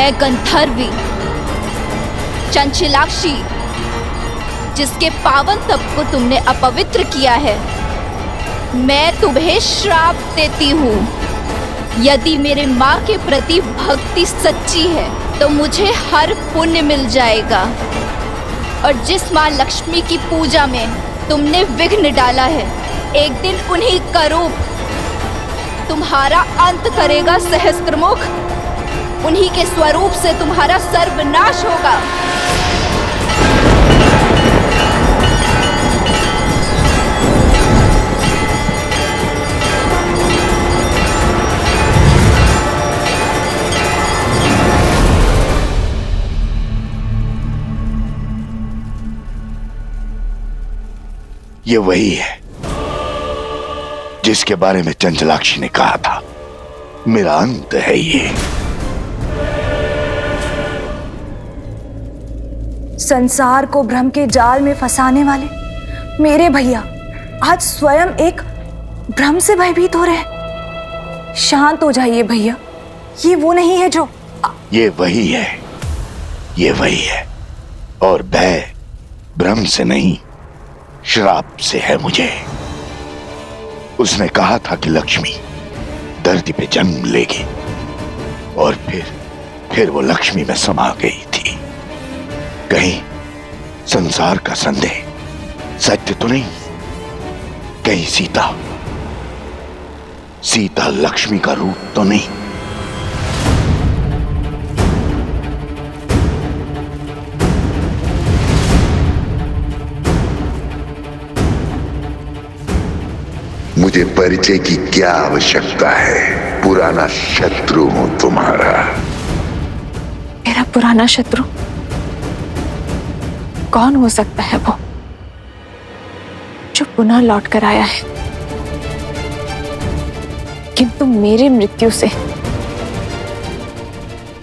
मैं गंधर्वी चंचलाक्षी, जिसके पावन तप को तुमने अपवित्र किया है, मैं तुम्हें श्राप देती हूँ। यदि मेरे माँ के प्रति भक्ति सच्ची है तो मुझे हर पुण्य मिल जाएगा, और जिस माँ लक्ष्मी की पूजा में तुमने विघ्न डाला है, एक दिन उन्हीं का रूप तुम्हारा अंत करेगा सहस्त्रमुख। उन्हीं के स्वरूप से तुम्हारा सर्वनाश होगा। ये वही है जिसके बारे में चंचलाक्षी ने कहा था, मेरा अंत है ये। संसार को भ्रम के जाल में फंसाने वाले मेरे भैया आज स्वयं एक भ्रम से भयभीत हो रहे हैं। शांत हो जाइए भैया, ये वो नहीं है जो। ये वही है, ये वही है, और भय भ्रम से नहीं, श्राप से है मुझे। उसने कहा था कि लक्ष्मी धरती पे जन्म लेगी, और फिर वो लक्ष्मी में समा गई थी। कहीं संसार का संदेह सत्य तो नहीं? कहीं सीता लक्ष्मी का रूप तो नहीं? मुझे परिचय की क्या आवश्यकता है? पुराना शत्रु हूं तुम्हारा। मेरा पुराना शत्रु कौन हो सकता है वो जो पुनः लौट कर आया है? किंतु मेरी मृत्यु से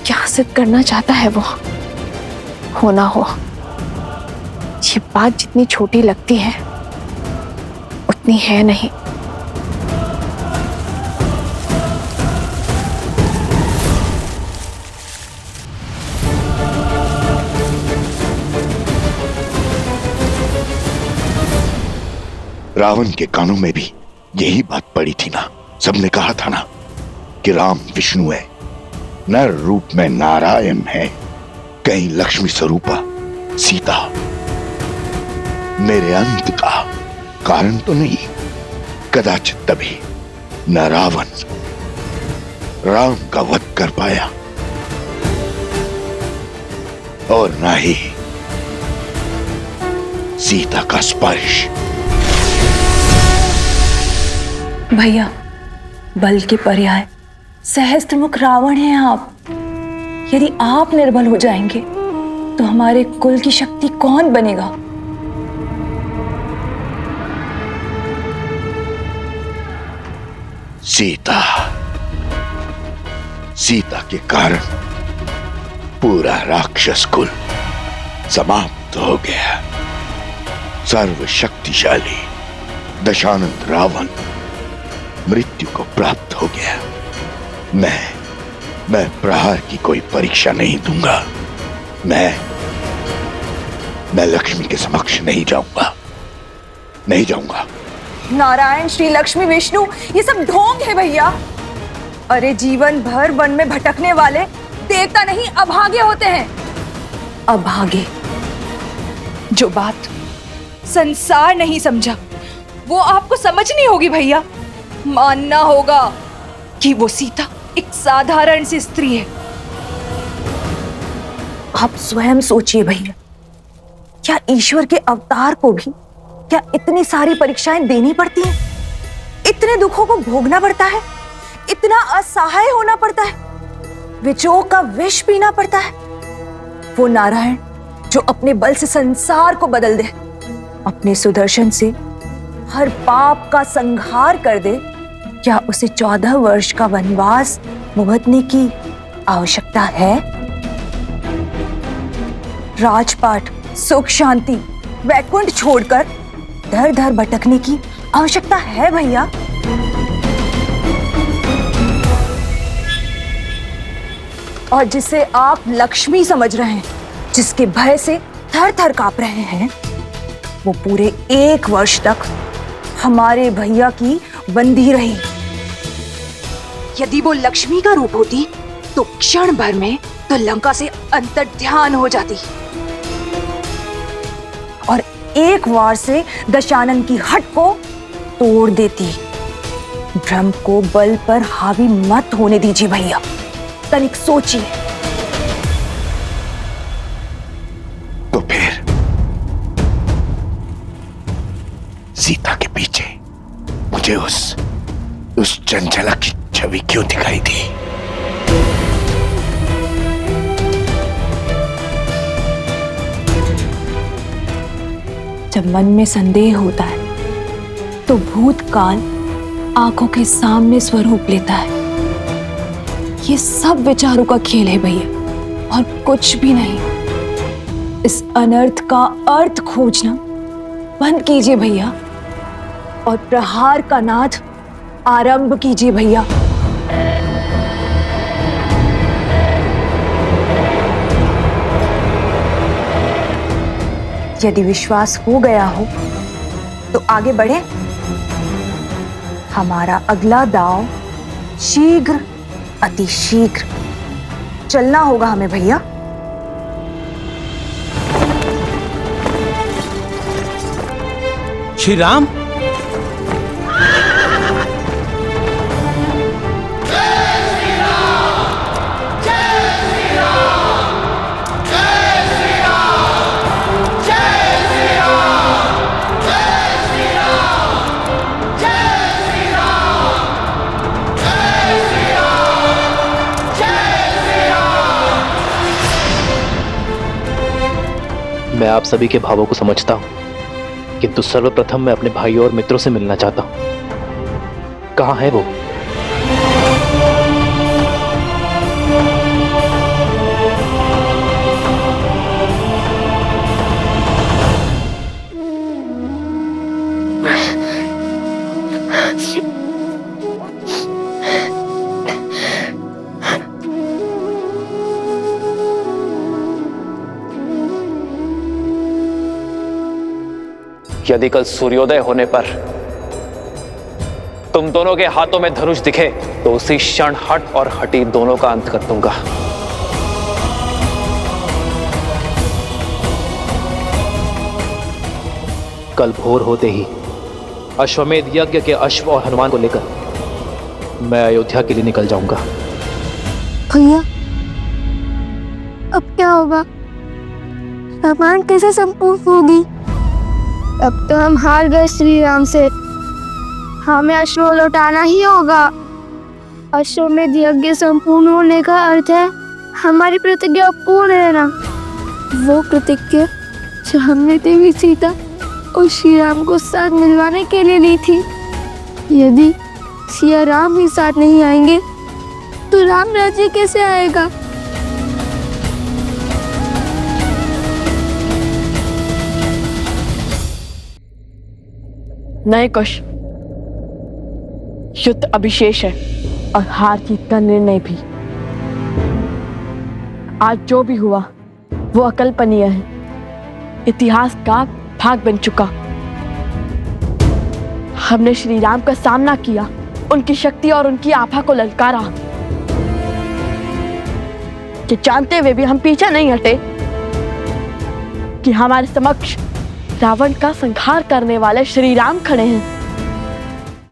क्या सिद्ध करना चाहता है वो? होना हो, ये बात जितनी छोटी लगती है उतनी है नहीं। रावण के कानों में भी यही बात पड़ी थी ना। सबने कहा था ना कि राम विष्णु है, नर रूप में नारायण है, कहीं लक्ष्मी स्वरूपा सीता मेरे अंत का कारण तो नहीं। कदाचित तभी न रावण राम का वध कर पाया, और न ही सीता का स्पर्श। भैया, बल के पर्याय सहस्त्रमुख रावण हैं आप। यदि आप निर्बल हो जाएंगे तो हमारे कुल की शक्ति कौन बनेगा? सीता के कारण पूरा राक्षस कुल समाप्त हो गया। सर्वशक्तिशाली दशानंद रावण मृत्यु को प्राप्त हो गया। मैं प्रहार की कोई परीक्षा नहीं दूंगा। मैं लक्ष्मी के समक्ष नहीं जाऊंगा। नारायण, श्री लक्ष्मी, विष्णु, ये सब ढोंग है भैया। अरे जीवन भर वन में भटकने वाले देवता नहीं, अभागे होते हैं। अभागे। जो बात संसार नहीं समझा वो आपको समझनी होगी भैया। मानना होगा कि वो सीता एक साधारण सी स्त्री है। आप स्वयं सोचिए भैया, क्या ईश्वर के अवतार को भी क्या इतनी सारी परीक्षाएं देनी पड़ती हैं? इतने दुखों को भोगना पड़ता है, इतना असहाय होना पड़ता है, विजोग का विष पीना पड़ता है। वो नारायण जो अपने बल से संसार को बदल दे, अपने सुदर्शन से हर पाप का संहार कर दे, क्या उसे 14 वर्ष का वनवास भुगतने की आवश्यकता है? राजपाट, सुख शांति, वैकुंठ छोड़कर दर दर भटकने की आवश्यकता है भैया? और जिसे आप लक्ष्मी समझ रहे हैं, जिसके भय से थर थर कांप रहे हैं, वो पूरे 1 वर्ष तक हमारे भैया की बंदी रही। यदि वो लक्ष्मी का रूप होती तो क्षण भर में तो लंका से अंतर्ध्यान हो जाती और 1 वार से दशानन की हट को तोड़ देती। ब्रह्म को बल पर हावी मत होने दीजिए भैया, तनिक सोचिए। तो फिर सीता के पीछे मुझे उस चंचला की छवि क्यों दिखाई दी? जब मन में संदेह होता है तो भूतकाल आंखों के सामने स्वरूप लेता है। ये सब विचारों का खेल है भैया, और कुछ भी नहीं। इस अनर्थ का अर्थ खोजना बंद कीजिए भैया और प्रहार का नाद आरंभ कीजिए भैया। यदि विश्वास हो गया हो तो आगे बढ़े। हमारा अगला दांव शीघ्र, अति शीघ्र चलना होगा हमें भैया। श्री राम, मैं आप सभी के भावों को समझता हूं, किंतु सर्वप्रथम मैं अपने भाइयों और मित्रों से मिलना चाहता हूं। कहां है वो? यदि कल सूर्योदय होने पर तुम दोनों के हाथों में धनुष दिखे तो उसी क्षण हट और हटी दोनों का अंत कर दूंगा। कल भोर होते ही अश्वमेध यज्ञ के अश्व और हनुमान को लेकर मैं अयोध्या के लिए निकल जाऊंगा। भैया, अब क्या होगा? रामायण कैसे संपूर्ण होगी? अब तो हम हार गए श्री राम से। हमें अश्व लौटाना ही होगा। अश्वमेध यज्ञ संपूर्ण होने का अर्थ है हमारी प्रतिज्ञा पूर्ण रहना। वो प्रतिज्ञा जो हमने देवी सीता और श्री राम को साथ मिलवाने के लिए ली थी। यदि सिया राम ही साथ नहीं आएंगे तो राम राज्य कैसे आएगा? नए कुश, युद्ध अभिशेष है और हार जीत का निर्णय भी। आज जो भी हुआ वो अकल्पनीय है, इतिहास का भाग बन चुका। हमने श्री राम का सामना किया, उनकी शक्ति और उनकी आभा को ललकारा। कि जानते हुए भी हम पीछे नहीं हटे कि हमारे समक्ष रावण का संहार करने वाले श्री राम खड़े हैं।